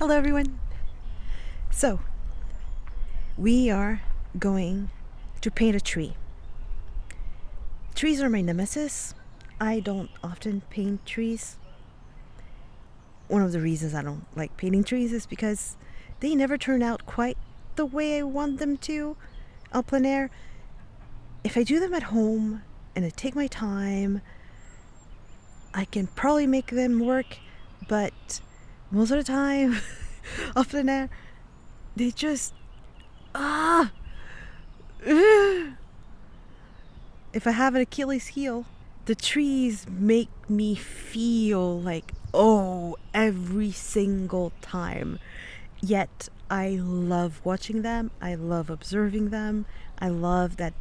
Hello, everyone. So, we are going to paint a tree. Trees are my nemesis. I don't often paint trees. One of the reasons I don't like painting trees is because they never turn out quite the way I want them to en plein air. If I do them at home and I take my time, I can probably make them work, but most of the time, en plein air, they just ah. If I have an Achilles heel, the trees make me feel like, oh, every single time. Yet I love watching them. I love observing them. I love that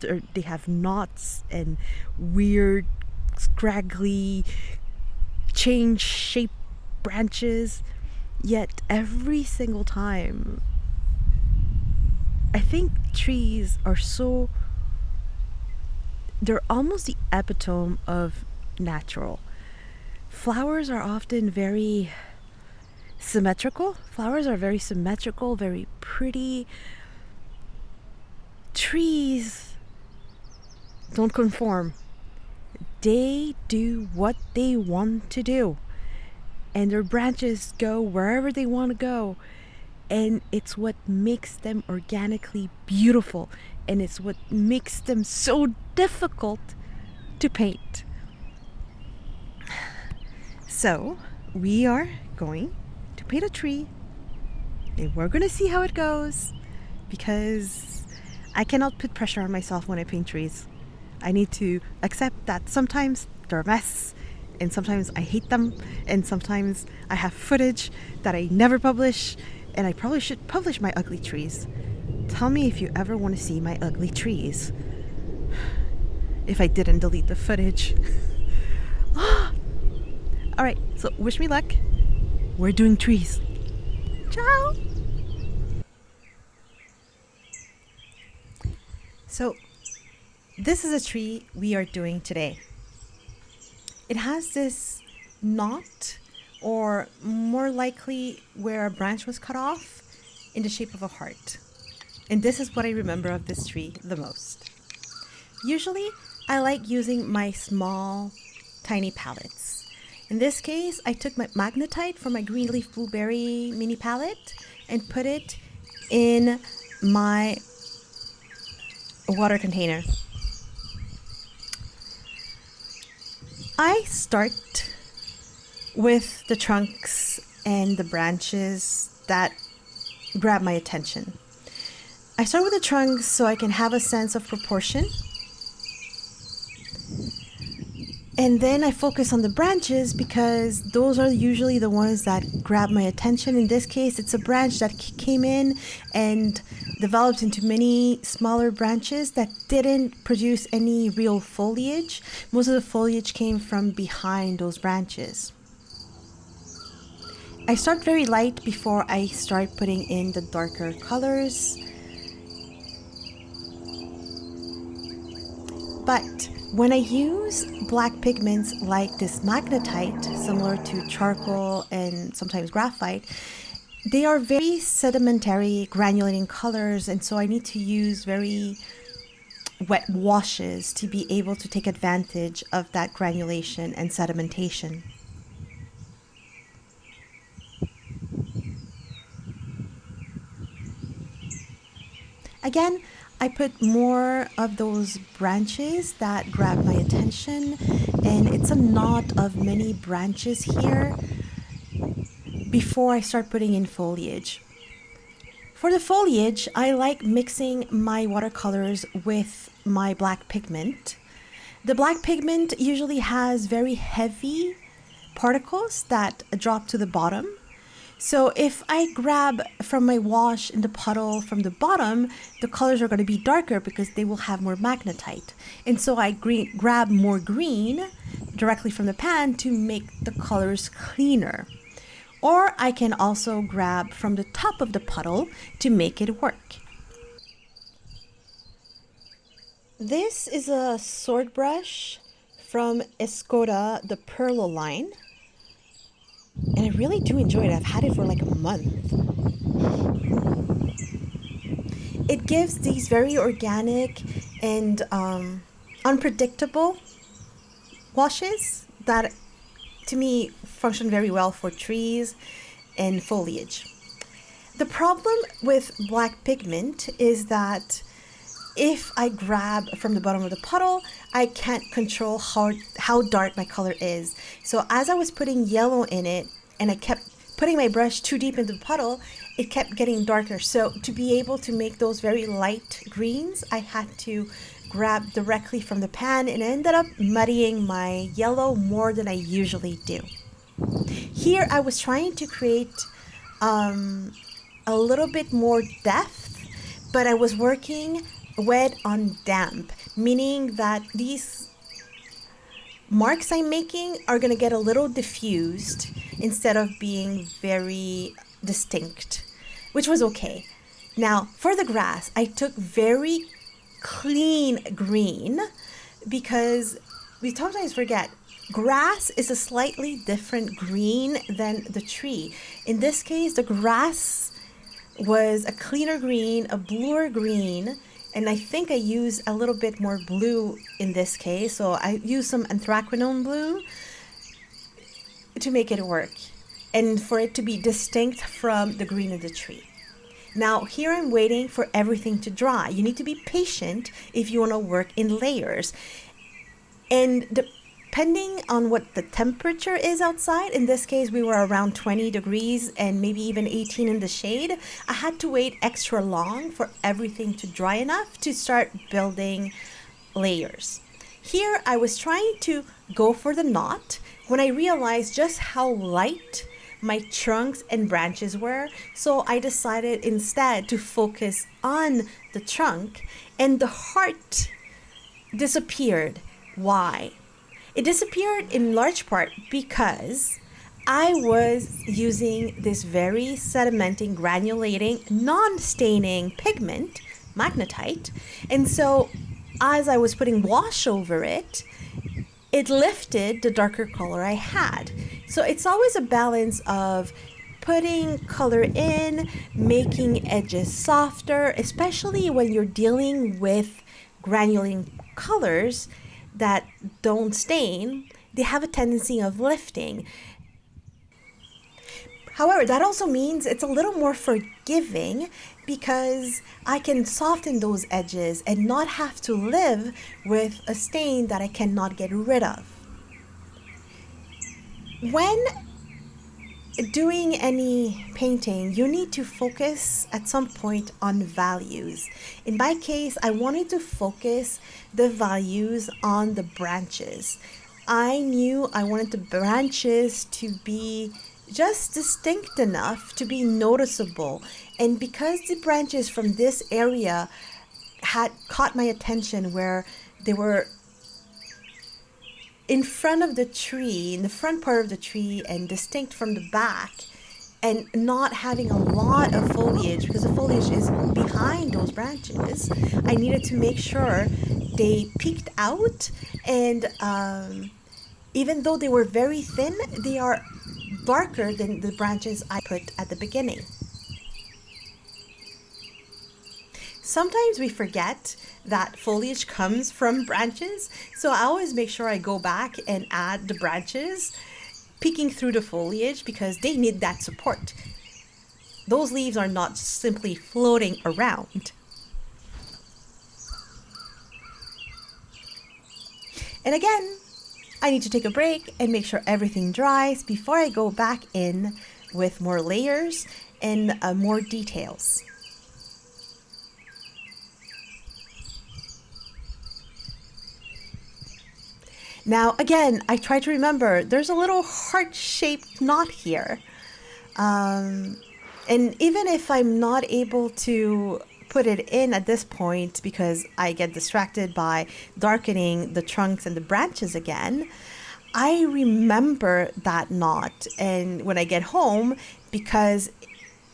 they have knots and weird, scraggly, change shape branches. Yet every single time, I think trees are they're almost the epitome of natural. Flowers are often very symmetrical. Flowers are very symmetrical, very pretty. Trees don't conform. They do what they want to do. And their branches go wherever they want to go. And it's what makes them organically beautiful. And it's what makes them so difficult to paint. So, we are going to paint a tree. And we're going to see how it goes. Because I cannot put pressure on myself when I paint trees. I need to accept that sometimes they're a mess. And sometimes I hate them. And sometimes I have footage that I never publish. And I probably should publish my ugly trees. Tell me if you ever want to see my ugly trees. If I didn't delete the footage. Alright, so wish me luck. We're doing trees. Ciao! So, this is a tree we are doing today. It has this knot, or more likely where a branch was cut off, in the shape of a heart. And this is what I remember of this tree the most. Usually, I like using my small, tiny palettes. In this case, I took my Magnetite from my green leaf blueberry mini palette and put it in my water container. I start with the trunks and the branches that grab my attention. I start with the trunks so I can have a sense of proportion. And then I focus on the branches because those are usually the ones that grab my attention. In this case, it's a branch that came in and developed into many smaller branches that didn't produce any real foliage. Most of the foliage came from behind those branches. I start very light before I start putting in the darker colors. But when I use black pigments like this Magnetite, similar to charcoal and sometimes graphite, they are very sedimentary, granulating colors, and so I need to use very wet washes to be able to take advantage of that granulation and sedimentation. Again, I put more of those branches that grab my attention, and it's a knot of many branches here before I start putting in foliage. For the foliage, I like mixing my watercolors with my black pigment. The black pigment usually has very heavy particles that drop to the bottom. So if I grab from my wash in the puddle from the bottom, the colors are going to be darker because they will have more magnetite. And so I grab more green directly from the pan to make the colors cleaner. Or I can also grab from the top of the puddle to make it work. This is a sword brush from Escoda, the Perlo line. And I really do enjoy it. I've had it for like a month. It gives these very organic and unpredictable washes that to me function very well for trees and foliage. The problem with black pigment is that if I grab from the bottom of the puddle, I can't control how dark my color is. So as I was putting yellow in it and I kept putting my brush too deep into the puddle, it kept getting darker. So to be able to make those very light greens, I had to grab directly from the pan and I ended up muddying my yellow more than I usually do. Here I was trying to create a little bit more depth, but I was working wet on damp, meaning that these marks I'm making are going to get a little diffused instead of being very distinct, which was okay. Now, for the grass, I took very clean green because we sometimes forget grass is a slightly different green than the tree. In this case, the grass was a cleaner green, a bluer green, and I think I used a little bit more blue in this case. So I used some anthracnone blue to make it work and for it to be distinct from the green of the tree. Now here I'm waiting for everything to dry. You need to be patient if you want to work in layers. And depending on what the temperature is outside, in this case we were around 20 degrees and maybe even 18 in the shade, I had to wait extra long for everything to dry enough to start building layers. Here I was trying to go for the knot when I realized just how light my trunks and branches were, so I decided instead to focus on the trunk, and the heart disappeared. Why? It disappeared in large part because I was using this very sedimenting, granulating, non-staining pigment, Magnetite, and so as I was putting wash over it, it lifted the darker color I had. So it's always a balance of putting color in, making edges softer, especially when you're dealing with granulating colors that don't stain. They have a tendency of lifting. However, that also means it's a little more forgiving because I can soften those edges and not have to live with a stain that I cannot get rid of. When doing any painting, you need to focus at some point on values. In my case, I wanted to focus the values on the branches. I knew I wanted the branches to be just distinct enough to be noticeable. And because the branches from this area had caught my attention where they were in front of the tree, in the front part of the tree and distinct from the back, and not having a lot of foliage because the foliage is behind those branches, I needed to make sure they peeked out, and even though they were very thin, they are darker than the branches I put at the beginning. Sometimes we forget that foliage comes from branches, so I always make sure I go back and add the branches peeking through the foliage because they need that support. Those leaves are not simply floating around. And again, I need to take a break and make sure everything dries before I go back in with more layers and more details. Now, again, I try to remember there's a little heart-shaped knot here. And even if I'm not able to put it in at this point because I get distracted by darkening the trunks and the branches again, I remember that knot. And when I get home, because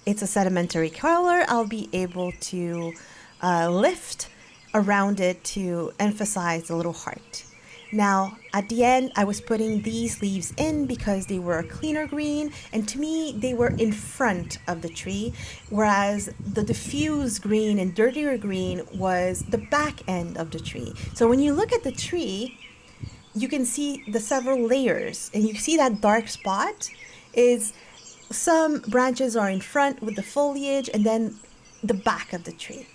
it's a sedimentary color, I'll be able to lift around it to emphasize the little heart. Now, at the end, I was putting these leaves in because they were a cleaner green, and to me, they were in front of the tree, whereas the diffuse green and dirtier green was the back end of the tree. So when you look at the tree, you can see the several layers, and you see that dark spot is some branches are in front with the foliage and then the back of the tree.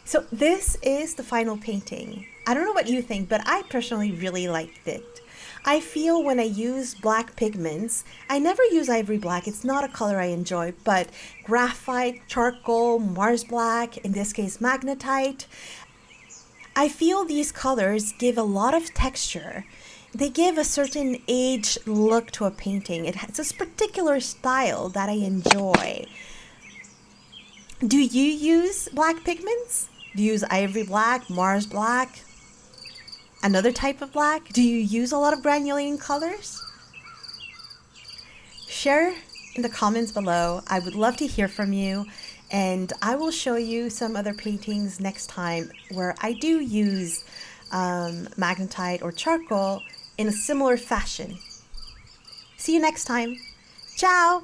So this is the final painting. I don't know what you think, but I personally really liked it. I feel when I use black pigments, I never use ivory black. It's not a color I enjoy, but graphite, charcoal, Mars black, in this case magnetite, I feel these colors give a lot of texture. They give a certain age look to a painting. It has this particular style that I enjoy. Do you use black pigments? Do you use ivory black, Mars black, another type of black? Do you use a lot of granulating colors? Share in the comments below. I would love to hear from you, and I will show you some other paintings next time where I do use magnetite or charcoal in a similar fashion. See you next time. Ciao!